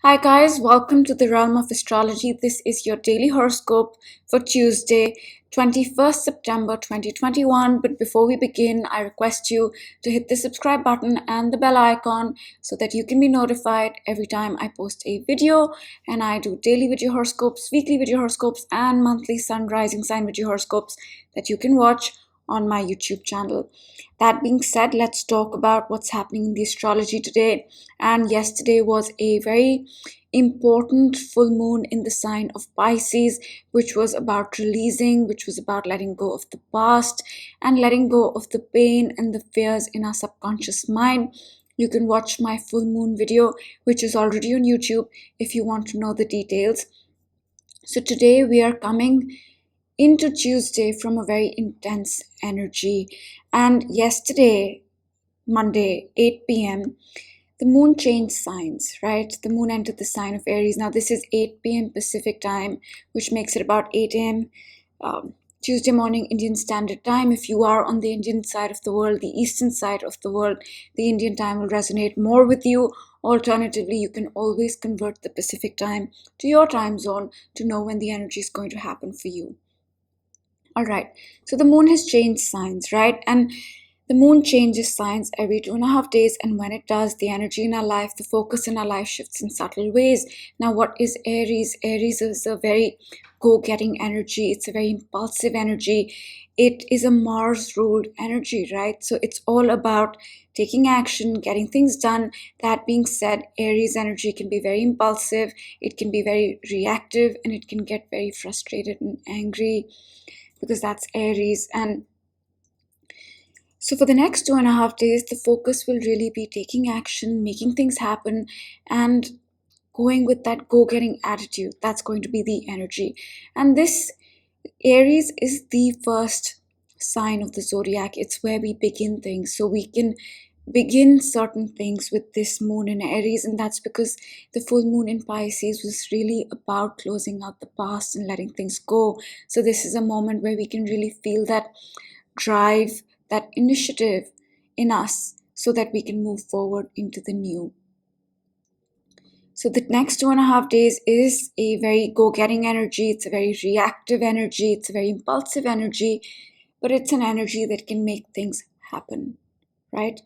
Hi guys, welcome to the realm of astrology. This is your daily horoscope for Tuesday, 21st September 2021. But before we begin, I request you to hit the subscribe button and the bell icon so that you can be notified every time I post a video. And I do daily video horoscopes, weekly video horoscopes, and monthly sun rising sign video horoscopes that you can watch on my YouTube channel. That being said, let's talk about what's happening in the astrology today. And yesterday was a very important full moon in the sign of Pisces, which was about releasing, which was about letting go of the past and letting go of the pain and the fears in our subconscious mind. You can watch my full moon video, which is already on YouTube, if you want to know the details. So today we are coming into Tuesday from a very intense energy. And yesterday, Monday, 8 p.m., the moon changed signs, right? The moon entered the sign of Aries. Now, this is 8 p.m. Pacific time, which makes it about 8 a.m. Tuesday morning Indian Standard Time. If you are on the Indian side of the world, the eastern side of the world, the Indian time will resonate more with you. Alternatively, you can always convert the Pacific time to your time zone to know when the energy is going to happen for you. All right, so the moon has changed signs, right? And the moon changes signs every 2.5 days, and when it does, the energy in our life, the focus in our life shifts in subtle ways. Now, what is Aries? Aries is a very go-getting energy. It's a very impulsive energy. It is a Mars-ruled energy, right? So it's all about taking action, getting things done. That being said, Aries energy can be very impulsive. It can be very reactive, and it can get very frustrated and angry because that's Aries. And so for the next 2.5 days, the focus will really be taking action, making things happen, and going with that go-getting attitude. That's going to be the energy. And this Aries is the first sign of the zodiac. It's where we begin things. So we can begin certain things with this moon in Aries, and that's because the full moon in Pisces was really about closing out the past and letting things go. So this is a moment where we can really feel that drive, that initiative in us so that we can move forward into the new. So the next 2.5 days is a very go-getting energy. It's a very reactive energy. It's a very impulsive energy, but it's an energy that can make things happen, right?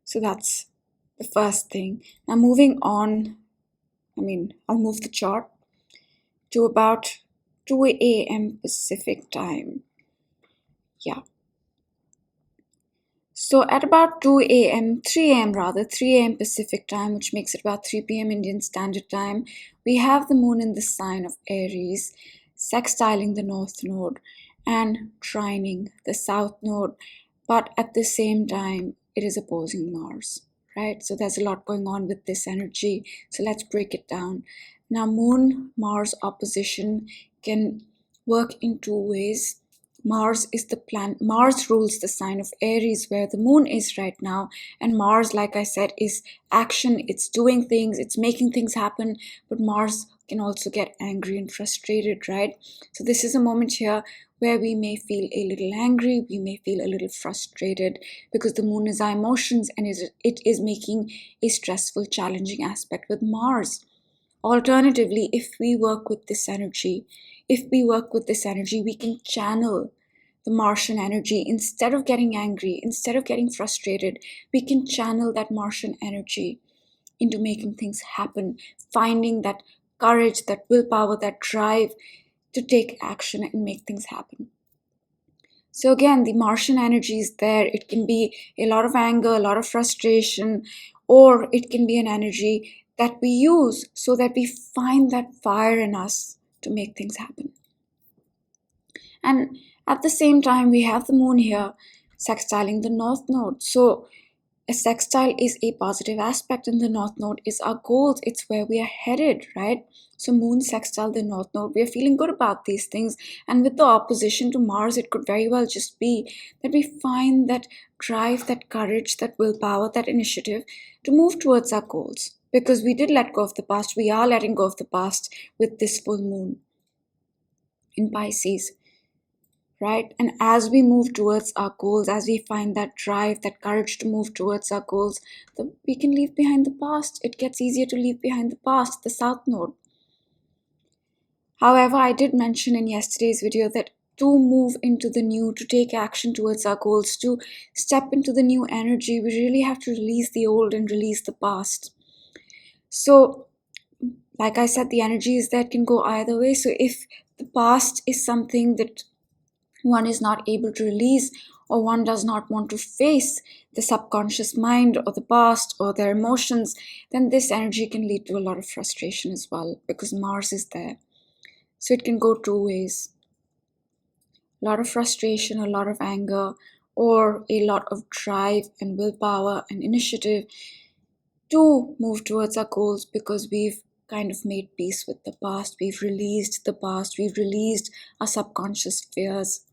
So that's the first thing. Now moving on, I'll move the chart to about 2 a.m. Pacific time. Yeah. So at about 3 a.m. Pacific time, which makes it about 3 p.m. Indian Standard Time, we have the moon in the sign of Aries, sextiling the north node and trining the south node. But at the same time, it is opposing Mars, right? So there's a lot going on with this energy. So let's break it down. Now, Moon-Mars opposition can work in two ways. Mars rules the sign of Aries where the moon is right now. And Mars, like I said, is action. It's doing things, it's making things happen. But Mars can also get angry and frustrated, right? So this is a moment here where we may feel a little angry, we may feel a little frustrated because the moon is our emotions and it is making a stressful, challenging aspect with Mars. Alternatively, if we work with this energy, we can channel the Martian energy. Instead of getting angry, instead of getting frustrated, we can channel that Martian energy into making things happen, finding that courage, that willpower, that drive to take action and make things happen. So again, the Martian energy is there. It can be a lot of anger, a lot of frustration, or it can be an energy that we use so that we find that fire in us to make things happen. And at the same time, we have the moon here sextiling the north node. So a sextile is a positive aspect, and the north node is our goals. It's where we are headed, right? So moon sextile the north node, we are feeling good about these things. And with the opposition to Mars, it could very well just be that we find that drive, that courage, that willpower, that initiative to move towards our goals. Because we did let go of the past, we are letting go of the past with this full moon in Pisces, right? And as we move towards our goals, as we find that drive, that courage to move towards our goals, we can leave behind the past. It gets easier to leave behind the past, the south node. However, I did mention in yesterday's video that to move into the new, to take action towards our goals, to step into the new energy, we really have to release the old and release the past. So, like I said, the energy is that can go either way. So if the past is something that one is not able to release, or one does not want to face the subconscious mind or the past or their emotions, then this energy can lead to a lot of frustration as well, because Mars is there. So it can go two ways. A lot of frustration, a lot of anger, or a lot of drive and willpower and initiative to move towards our goals, because we've kind of made peace with the past. We've released the past. We've released our subconscious fears.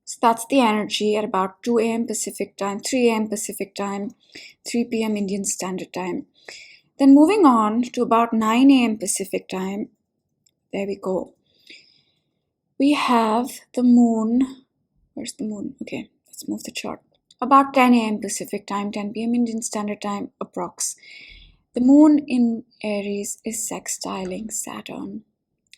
So that's the energy at about 2 a.m. Pacific time, 3 a.m. Pacific time, 3 p.m. Indian Standard Time. Then moving on to about 9 a.m. Pacific time, there we go. We have the moon. Where's the moon? Okay, let's move the chart. About 10 a.m. Pacific time, 10 p.m. Indian Standard Time, approx. The moon in Aries is sextiling Saturn.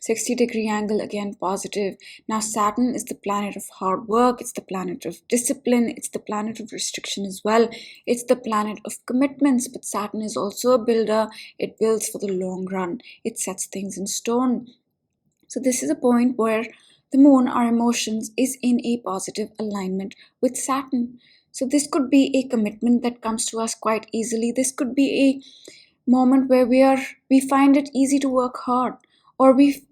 60-degree angle, again positive. Now Saturn is the planet of hard work, it's the planet of discipline, it's the planet of restriction as well, it's the planet of commitments. But Saturn is also a builder. It builds for the long run, it sets things in stone. So this is a point where the moon, our emotions, is in a positive alignment with Saturn. So this could be a commitment that comes to us quite easily. This could be a moment where we find it easy to work hard, or we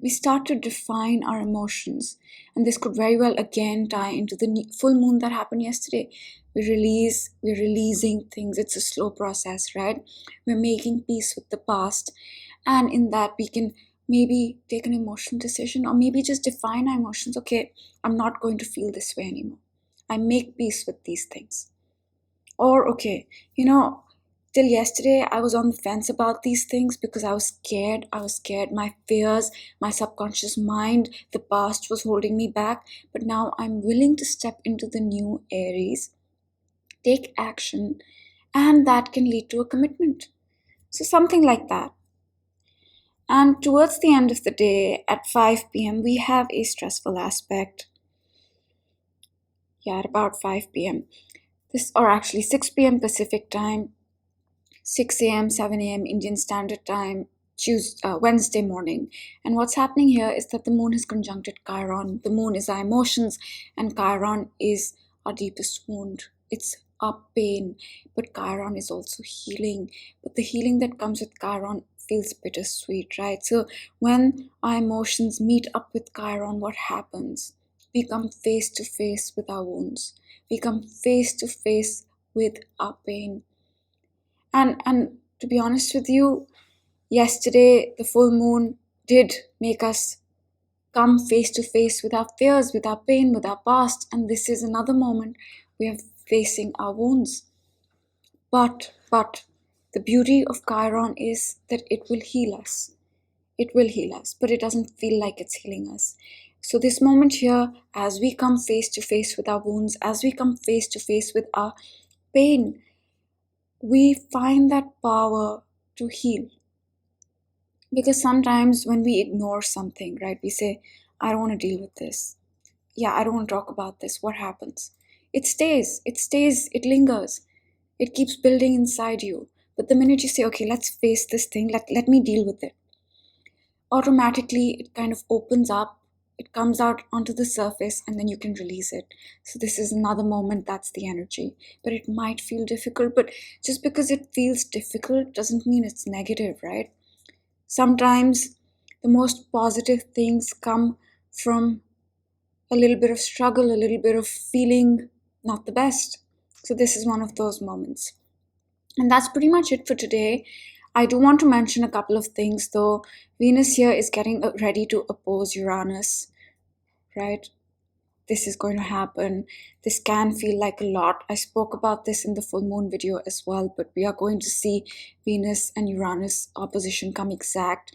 start to define our emotions. And this could very well again tie into the full moon that happened yesterday. We're releasing things. It's a slow process, right? We're making peace with the past, and in that we can maybe take an emotional decision, or maybe just define our emotions. Okay, I'm not going to feel this way anymore. I make peace with these things. Or okay, till yesterday, I was on the fence about these things because I was scared. My fears, my subconscious mind, the past was holding me back. But now I'm willing to step into the new Aries, take action, and that can lead to a commitment. So something like that. And towards the end of the day, at 5 p.m., we have a stressful aspect. Yeah, at about 5 p.m. Or actually 6 p.m. Pacific time, 6 a.m., 7 a.m. Indian Standard Time, Wednesday morning. And what's happening here is that the moon has conjuncted Chiron. The moon is our emotions, and Chiron is our deepest wound. It's our pain. But Chiron is also healing. But the healing that comes with Chiron feels bittersweet, right? So when our emotions meet up with Chiron, what happens? We come face to face with our wounds. We come face to face with our pain. And to be honest with you, yesterday the full moon did make us come face to face with our fears, with our pain, with our past. And this is another moment we are facing our wounds. But the beauty of Chiron is that it will heal us. It will heal us, but it doesn't feel like it's healing us. So this moment here, as we come face to face with our wounds, as we come face to face with our pain, we find that power to heal. Because sometimes when we ignore something, right, we say, I don't want to deal with this. Yeah, I don't want to talk about this. What happens? It stays, it lingers. It keeps building inside you. But the minute you say, okay, let's face this thing, let me deal with it, automatically it kind of opens up, it comes out onto the surface, and then you can release it. So this is another moment, that's the energy. But it might feel difficult, but just because it feels difficult doesn't mean it's negative, right? Sometimes the most positive things come from a little bit of struggle, a little bit of feeling not the best. So this is one of those moments. And that's pretty much it for today. I do want to mention a couple of things though. Venus here is getting ready to oppose Uranus, right? This is going to happen. This can feel like a lot. I spoke about this in the full moon video as well, but we are going to see Venus and Uranus opposition come exact.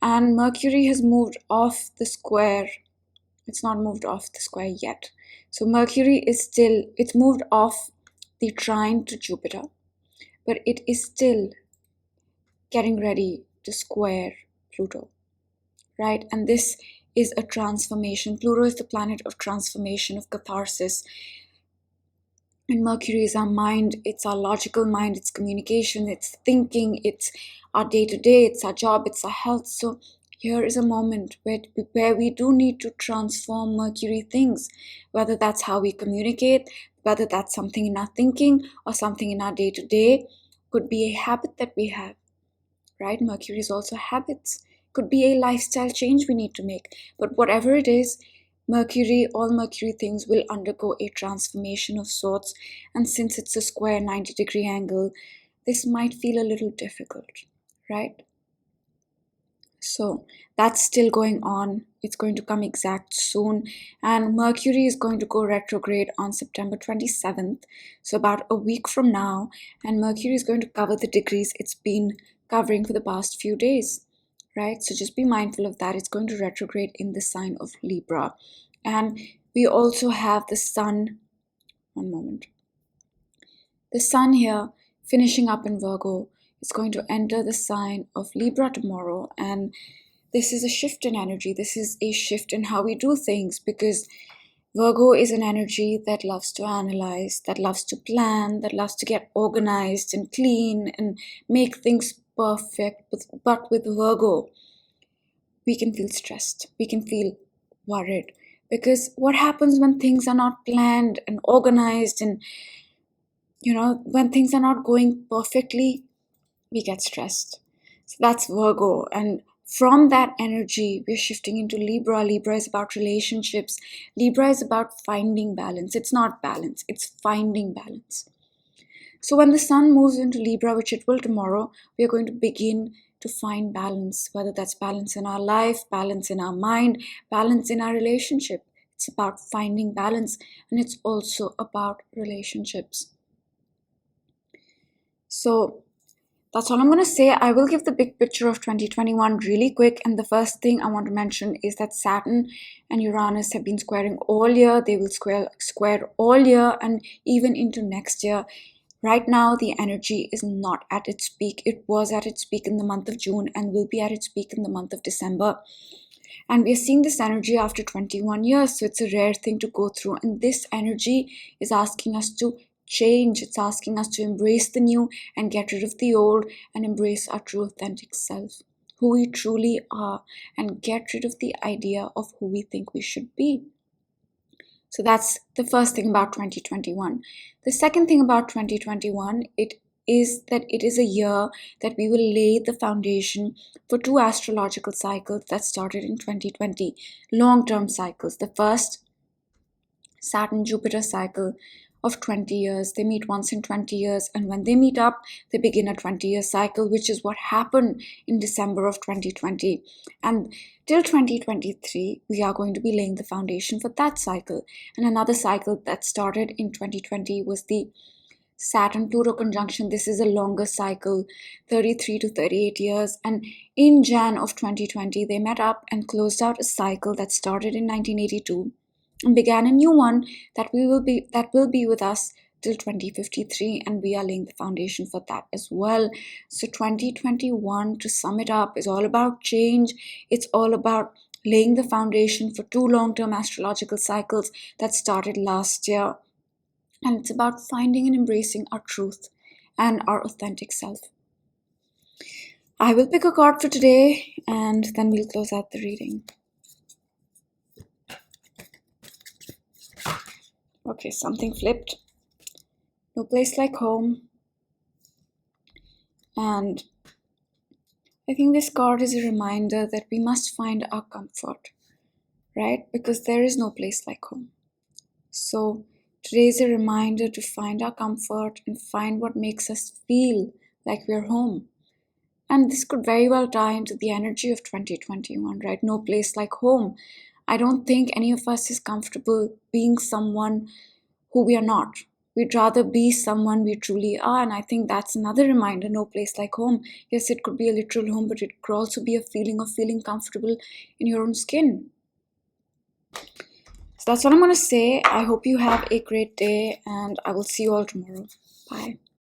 And Mercury has moved off the square. It's not moved off the square yet. So Mercury is still, it's moved off the trine to Jupiter, but it is still getting ready to square Pluto, right? And this is a transformation. Pluto is the planet of transformation, of catharsis. And Mercury is our mind, it's our logical mind, it's communication, it's thinking, it's our day-to-day, it's our job, it's our health. So here is a moment where we do need to transform Mercury things, whether that's how we communicate, whether that's something in our thinking or something in our day-to-day. Could be a habit that we have, right? Mercury is also habits. Could be a lifestyle change we need to make. But whatever it is, Mercury, all Mercury things will undergo a transformation of sorts. And since it's a square 90-degree angle, this might feel a little difficult, right? So that's still going on. It's going to come exact soon. And Mercury is going to go retrograde on September 27th. So about a week from now. And Mercury is going to cover the degrees it's been covering for the past few days, right? So just be mindful of that. It's going to retrograde in the sign of Libra. And we also have the sun, one moment. The sun here finishing up in Virgo is going to enter the sign of Libra tomorrow. And this is a shift in energy. This is a shift in how we do things, because Virgo is an energy that loves to analyze, that loves to plan, that loves to get organized and clean and make things perfect. But with Virgo, we can feel stressed. We can feel worried. Because what happens when things are not planned and organized and, when things are not going perfectly, we get stressed. So that's Virgo. And from that energy, we're shifting into Libra. Libra is about relationships. Libra is about finding balance. It's not balance, it's finding balance. So when the sun moves into Libra, which it will tomorrow, we are going to begin to find balance, whether that's balance in our life, balance in our mind, balance in our relationship. It's about finding balance, and it's also about relationships. So that's all I'm going to say. I will give the big picture of 2021 really quick. And the first thing I want to mention is that Saturn and Uranus have been squaring all year. They will square all year and even into next year. Right now, the energy is not at its peak. It was at its peak in the month of June and will be at its peak in the month of December. And we are seeing this energy after 21 years. So it's a rare thing to go through. And this energy is asking us to change. It's asking us to embrace the new and get rid of the old and embrace our true authentic self, who we truly are, and get rid of the idea of who we think we should be. So that's the first thing about 2021. The second thing about 2021, it is that it is a year that we will lay the foundation for two astrological cycles that started in 2020, long-term cycles. The first, Saturn-Jupiter cycle of 20 years. They meet once in 20 years, and when they meet up, they begin a 20-year cycle, which is what happened in December of 2020. And till 2023, we are going to be laying the foundation for that cycle. And another cycle that started in 2020 was the Saturn-Pluto conjunction. This is a longer cycle, 33 to 38 years. And in Jan of 2020, they met up and closed out a cycle that started in 1982 and began a new one that will be with us till 2053, and we are laying the foundation for that as well. So 2021, to sum it up, is all about change. It's all about laying the foundation for two long-term astrological cycles that started last year. And it's about finding and embracing our truth and our authentic self. I will pick a card for today, and then we'll close out the reading. Okay, something flipped. No place like home. And I think this card is a reminder that we must find our comfort, right? Because there is no place like home. So today is a reminder to find our comfort and find what makes us feel like we're home. And this could very well tie into the energy of 2021, right? No place like home. I don't think any of us is comfortable being someone who we are not. We'd rather be someone we truly are. And I think that's another reminder, no place like home. Yes, it could be a literal home, but it could also be a feeling of feeling comfortable in your own skin. So that's what I'm going to say. I hope you have a great day, and I will see you all tomorrow. Bye.